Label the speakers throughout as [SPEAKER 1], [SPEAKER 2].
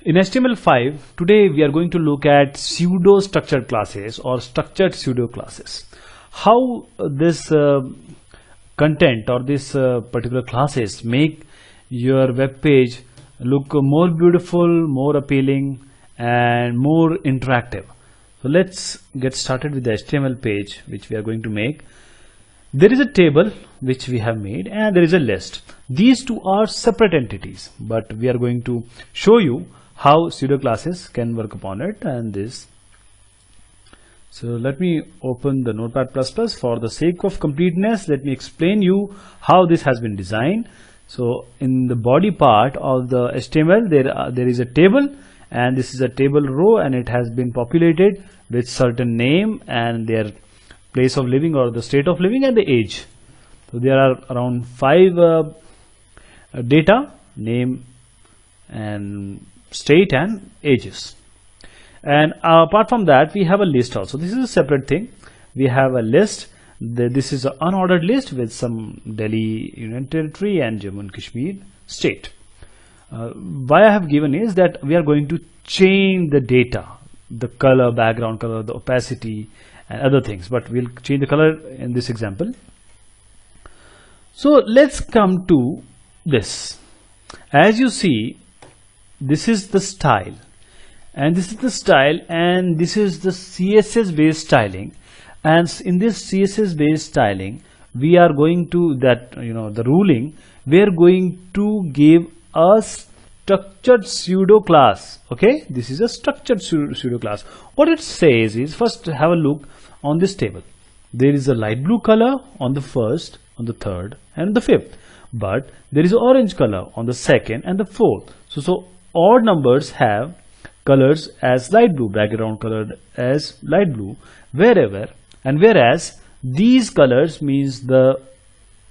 [SPEAKER 1] In HTML5, today we are going to look at pseudo structured classes or structured pseudo classes. How this content or this particular classes make your web page look more beautiful, more appealing and more interactive. So let's get started with the HTML page which we are going to make. There is a table which we have made and there is a list. These two are separate entities, but we are going to show you how pseudo classes can work upon it. And this, so let me open the Notepad++. For the sake of completeness, let me explain you how this has been designed. So in the body part of the HTML there is a table, and this is a table row, and it has been populated with certain name and their place of living or the state of living and the age. So there are around 5 data, name and state and ages. And apart from that, we have a list also. This is a separate thing. We have a list. This is an unordered list with some Delhi Union Territory and Jammu and Kashmir state. Why I have given is that we are going to change the data, the color, background color, the opacity and other things, but we'll change the color in this example. So let's come to this. As you see, this is the style, and this is the style, and this is the CSS based styling. And in this CSS based styling, we are going to the ruling, we are going to give a structured pseudo class. Okay, this is a structured pseudo class. What it says is, first have a look on this table. There is a light blue color on the first, on the third and the fifth, but there is orange color on the second and the fourth. So odd numbers have colors as light blue, background colored as light blue whereas these colors means the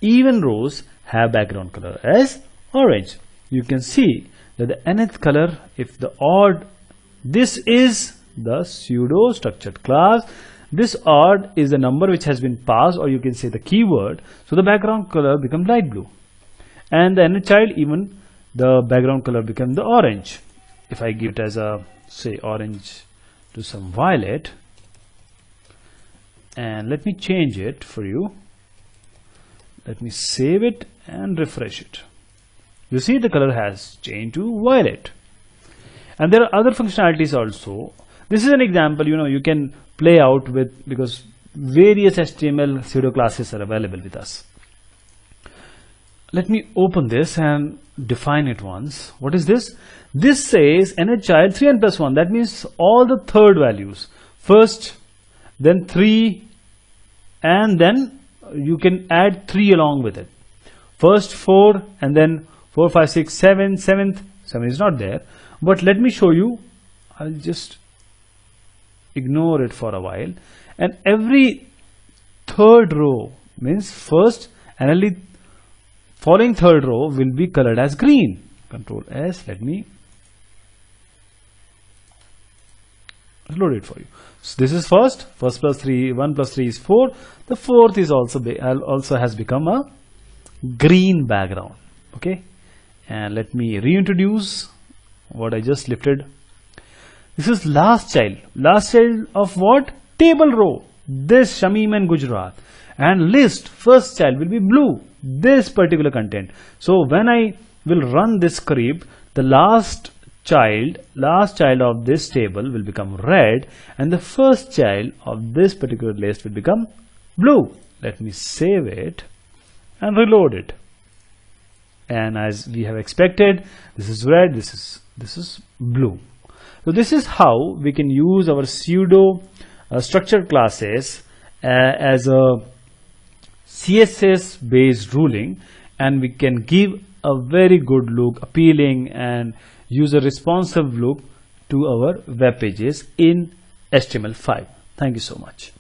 [SPEAKER 1] even rows have background color as orange. You can see that the nth color, if the odd, this is the pseudo structured class. This odd is the number which has been passed, or you can say the keyword. So the background color becomes light blue, and the nth child, even the background color becomes the orange. If I give it as a, say, orange to some violet, and let me change it for you. Let me save it and refresh it. You see the color has changed to violet. And there are other functionalities also. This is an example, you can play out with, because various HTML pseudo classes are available with us. Let me open this and define it once. What is this? This says nth child 3n plus 1. That means all the third values. First, then 3, and then you can add 3 along with it. First 4, and then 4, 5, 6, 7. 7 is not there. But let me show you. I'll just ignore it for a while. And every third row means first and only following third row will be colored as green. Control S. Let me load it for you. So this is first plus 3, 1 plus 3 is 4. The fourth is also has become a green background. Okay, and let me reintroduce what I just lifted. This is last child. Last child of what? Table row. This Shamim and Gujarat. And list, first child will be blue. This particular content. So when I will run this script, the last child of this table will become red, and the first child of this particular list will become blue. Let me save it and reload it. And as we have expected, this is red, this is blue. So this is how we can use our pseudo structured classes as a CSS based ruling, and we can give a very good look, appealing and user responsive look to our web pages in HTML5. Thank you so much.